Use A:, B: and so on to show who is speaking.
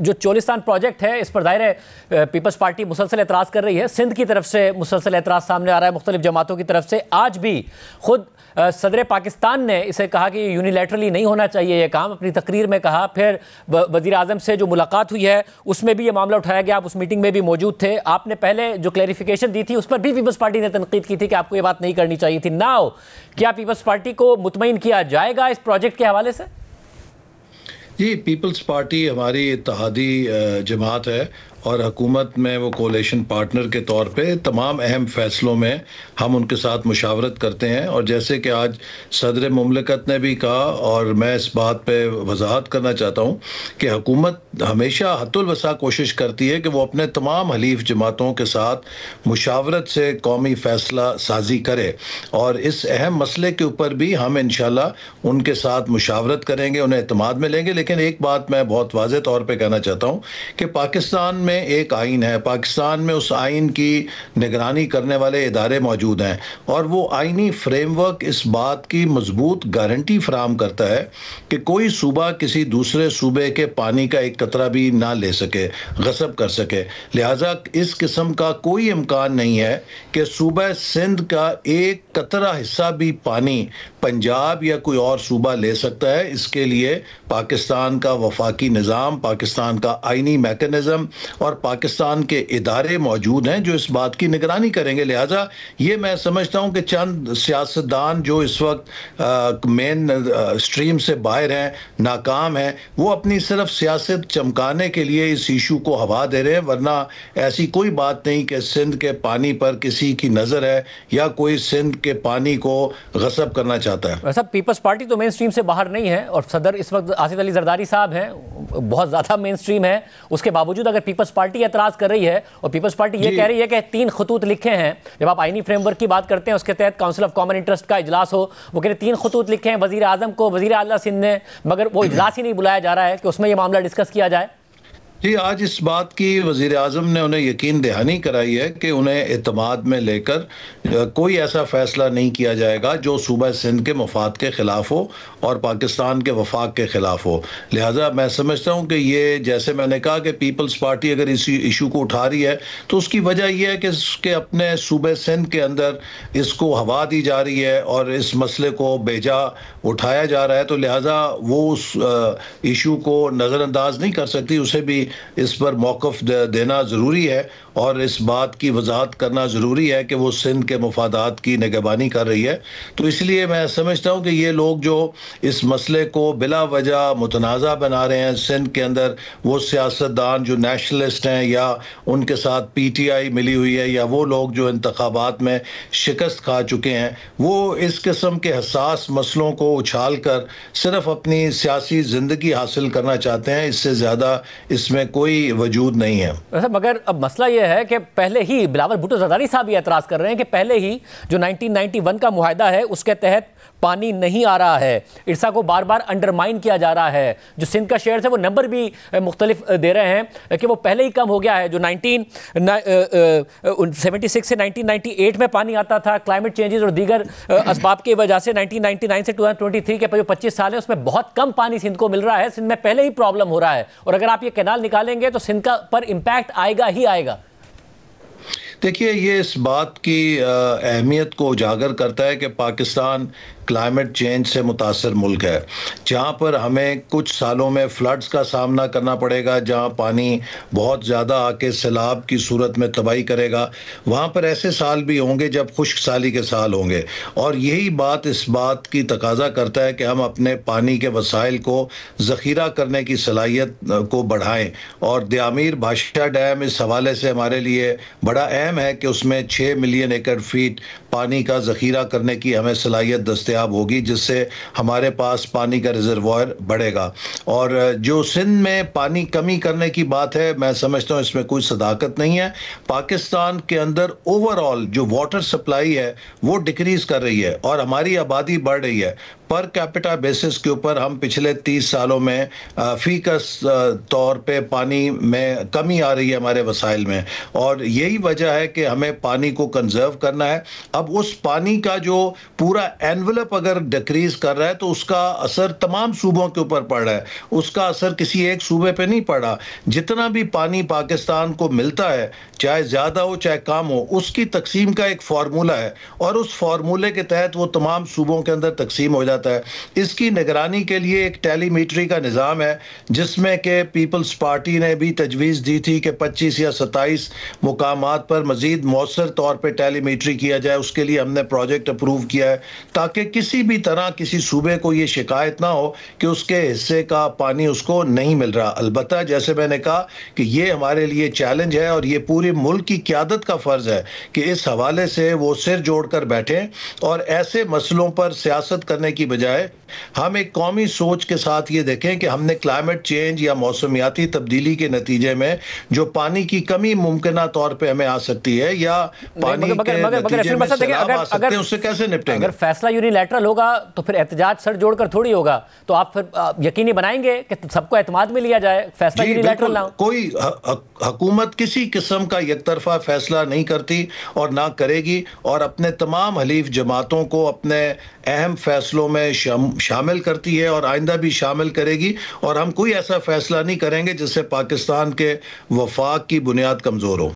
A: जो चोलिस्तान प्रोजेक्ट है इस पर ज़ाहिर है पीपल्स पार्टी मुसलसल एतराज़ कर रही है। सिंध की तरफ से मुसलसल एतराज़ सामने आ रहा है मुख्तलिफ जमातों की तरफ से। आज भी खुद सदर पाकिस्तान ने इसे कहा कि यूनिलैटरली नहीं होना चाहिए ये काम, अपनी तकरीर में कहा। फिर वज़ीर आज़म से जो मुलाकात हुई है उसमें भी ये मामला उठाया गया, आप उस मीटिंग में भी मौजूद थे। आपने पहले जो क्लैरिफिकेशन दी थी उस पर भी पीपल्स पार्टी ने तनकीद की थी कि आपको ये बात नहीं करनी चाहिए थी। नाउ क्या पीपल्स पार्टी को मुतमईन किया जाएगा इस प्रोजेक्ट के हवाले से?
B: जी, पीपल्स पार्टी हमारी इत्तेहादी जमात है और हुकूमत में वो कोalition पार्टनर के तौर पे तमाम अहम फ़ैसलों में हम उनके साथ मुशावरत करते हैं। और जैसे कि आज सदर मुमलिकत ने भी कहा और मैं इस बात पे वजाहत करना चाहता हूँ कि हुकूमत हमेशा हद्दुल वसा कोशिश करती है कि वो अपने तमाम हलीफ जमातों के साथ मुशावरत से कौमी फ़ैसला साजी करे। और इस अहम मसले के ऊपर भी हम इंशाल्लाह उनके साथ मुशावरत करेंगे, उन्हें एतमाद में लेंगे। लेकिन एक बात मैं बहुत वाज़ेह तौर पर कहना चाहता हूँ कि पाकिस्तान में एक आइन है, पाकिस्तान में उस आइन की निगरानी करने वाले इदारे मौजूद हैं और वो आइनी फ्रेमवर्क इस बात की मजबूत गारंटी फराहम करता है कि कोई सूबा किसी दूसरे सूबे के पानी का एक कतरा भी ना ले सके, गसब कर सके। लिहाजा इस किस्म का कोई इम्कान नहीं है कि सूबा सिंध का एक कतरा हिस्सा भी पानी पंजाब या कोई और सूबा ले सकता है। इसके लिए पाकिस्तान का वफाकी निज़ाम, पाकिस्तान का आइनी मैकेनिज़्म और पाकिस्तान के इदारे मौजूद हैं जो इस बात की निगरानी करेंगे। लिहाजा ये मैं समझता हूँ कि चंद सियासतदान जो इस वक्त मेन स्ट्रीम से बाहर हैं, नाकाम हैं, वो अपनी सिर्फ सियासत चमकाने के लिए इस इशू को हवा दे रहे हैं, वरना ऐसी कोई बात नहीं कि सिंध के पानी पर किसी की नज़र है या कोई सिंध के पानी को गसब करना चाहता है।
A: वैसा पीपल्स पार्टी तो मेन स्ट्रीम से बाहर नहीं है और सदर इस वक्त आसिफ अली जरदारी साहब हैं, बहुत ज़्यादा मेन स्ट्रीम है। उसके बावजूद अगर पीपल्स पार्टी एतराज़ कर रही है और पीपल्स पार्टी ये कह रही है कि 3 खतूत लिखे हैं, जब आप आईनी फ्रेमवर्क की बात करते हैं उसके तहत काउंसिल ऑफ कॉमन इंटरेस्ट का इजलास हो, वो कह रहे 3 खतूत लिखे हैं वज़ीर आज़म को, वज़ीर आला सिंध ने, मगर वो इजलास ही नहीं बुलाया जा रहा है कि उसमें ये मामला डिस्कस किया जाए।
B: जी, आज इस बात की वज़ीर आज़म ने उन्हें यकीन दहानी कराई है कि उन्हें एतमाद में लेकर कोई ऐसा फ़ैसला नहीं किया जाएगा जो सूबा सिंध के मफाद के ख़िलाफ़ हो और पाकिस्तान के वफाक के ख़िलाफ़ हो। लिहाजा मैं समझता हूँ कि ये, जैसे मैंने कहा कि पीपल्स पार्टी अगर इस इशू को उठा रही है तो उसकी वजह यह है कि उसके अपने सूबे सिंध के अंदर इसको हवा दी जा रही है और इस मसले को बेजा उठाया जा रहा है। तो लिहाजा वो उस इशू को नज़रअंदाज नहीं कर सकती, उसे भी इस पर मौक़िफ़ देना ज़रूरी है और इस बात की वजाहत करना ज़रूरी है कि वो सिंध के मफादात की निगरानी कर रही है। तो इसलिए मैं समझता हूँ कि ये लोग जो इस मसले को बिला वजह मुतनाज़ा बना रहे हैं सिंध के अंदर, वो सियासतदान जो नेशनलिस्ट हैं या उनके साथ PTI मिली हुई है या वो लोग जो इंतखाबात में शिकस्त खा चुके हैं, वो इस किस्म के हसास मसलों को उछाल कर सिर्फ अपनी सियासी ज़िंदगी हासिल करना चाहते हैं। इससे ज़्यादा इसमें कोई वजूद नहीं है।
A: मगर अब मसला यह है कि पहले ही बिलावल भुट्टो ज़रदारी साहब भी एतराज़ कर रहे हैं कि पहले ही जो 1991 का मुआहदा है उसके तहत पानी नहीं आ रहा है, इरसा को बार बार अंडरमाइन किया जा रहा है। जो सिंध का शेयर है वो नंबर भी मुख्तलिफ दे रहे हैं कि वो पहले ही कम हो गया है। जो 1976 से 1998 में पानी आता था, क्लाइमेट चेंजेस और दीगर असबाब की वजह से 1999 से 2023 के जो 25 साल हैं उसमें बहुत कम पानी सिंध को मिल रहा है। सिंध में पहले ही प्रॉब्लम हो रहा है और अगर आप ये कैनाल निकालेंगे तो सिंध का पर इम्पैक्ट आएगा ही आएगा।
B: देखिए, ये इस बात की अहमियत को उजागर करता है कि पाकिस्तान क्लाइमेट चेंज से मुतासर मुल्क है, जहाँ पर हमें कुछ सालों में फ्लड्स का सामना करना पड़ेगा, जहाँ पानी बहुत ज़्यादा आके सैलाब की सूरत में तबाही करेगा। वहाँ पर ऐसे साल भी होंगे जब खुश्क साली के साल होंगे और यही बात इस बात की तकाजा करता है कि हम अपने पानी के वसाइल को ज़ख़ीरा करने की सलाहियत को बढ़ाएँ। और दियामीर भाषा डैम इस हवाले से हमारे लिए बड़ा अहम है कि उसमें 6 मिलियन एकड़ फीट पानी का ज़ख़ीरा करने की हमें सलाहियत दस्तयाब होगी, जिससे हमारे पास पानी का रिजर्वायर बढ़ेगा। और जो सिंध में पानी कमी करने की बात है, मैं समझता हूँ इसमें कोई सदाकत नहीं है। पाकिस्तान के अंदर ओवरऑल जो वाटर सप्लाई है वो डिक्रीज़ कर रही है और हमारी आबादी बढ़ रही है। पर कैपिटा बेसिस के ऊपर हम पिछले 30 सालों में फीकस तौर पे पानी में कमी आ रही है हमारे वसाइल में, और यही वजह है कि हमें पानी को कंजर्व करना है। अब उस पानी का जो पूरा एनवलप अगर डिक्रीज कर रहा है तो उसका असर तमाम सूबों के ऊपर पड़ रहा है, उसका असर किसी एक सूबे पे नहीं पड़ा। जितना भी पानी पाकिस्तान को मिलता है, चाहे ज़्यादा हो चाहे कम हो, उसकी तकसीम का एक फार्मूला है और उस फार्मूले के तहत वो तमाम सूबों के अंदर तकसीम हो जाता है। इसकी निगरानी के लिए एक टेलीमीटरी का निज़ाम है जिसमें कि पीपल्स पार्टी ने भी तजवीज़ दी थी कि 25 या 27 मुकामात पर मज़ीद मौसर तौर पर टेलीमीटरी किया जाए। उसके लिए हमने प्रोजेक्ट अप्रूव किया है ताकि किसी भी तरह किसी सूबे को ये शिकायत ना हो कि उसके हिस्से का पानी उसको नहीं मिल रहा। अलबत्ता जैसे मैंने कहा कि ये हमारे लिए चैलेंज है और ये पूरे मुल्क की क़यादत का फ़र्ज़ है कि इस हवाले से वो सिर जोड़कर बैठें और ऐसे मसलों पर सियासत करने की बजाय हम एक कौमी सोच के साथ ये देखें कि हमने क्लाइमेट चेंज या मौसमियाती तब्दीली के नतीजे में जो पानी की कमी मुमकिना तौर पे हमें आ सकती है या पानी के नतीजे में सैलाब आ सकते हैं, उससे कैसे निपटेंगे?
A: अगर फैसला यूनिलैटरल होगा तो फिर एहतजाज सर जोड़कर थोड़ी होगा, तो आप फिर यकीनी बनाएंगे कि सबको एतमाद में लिया जाए, फैसला यूनिलैटरल ना हो।
B: कोई हुकूमत किसी किस्म का एकतरफा फैसला नहीं करती और ना करेगी, और अपने तमाम हलीफ जमातों को अपने अहम फैसलों में शामिल करती है और आइंदा भी शामिल करेगी, और हम कोई ऐसा फैसला नहीं करेंगे जिससे पाकिस्तान के वफाक की बुनियाद कमज़ोर हो।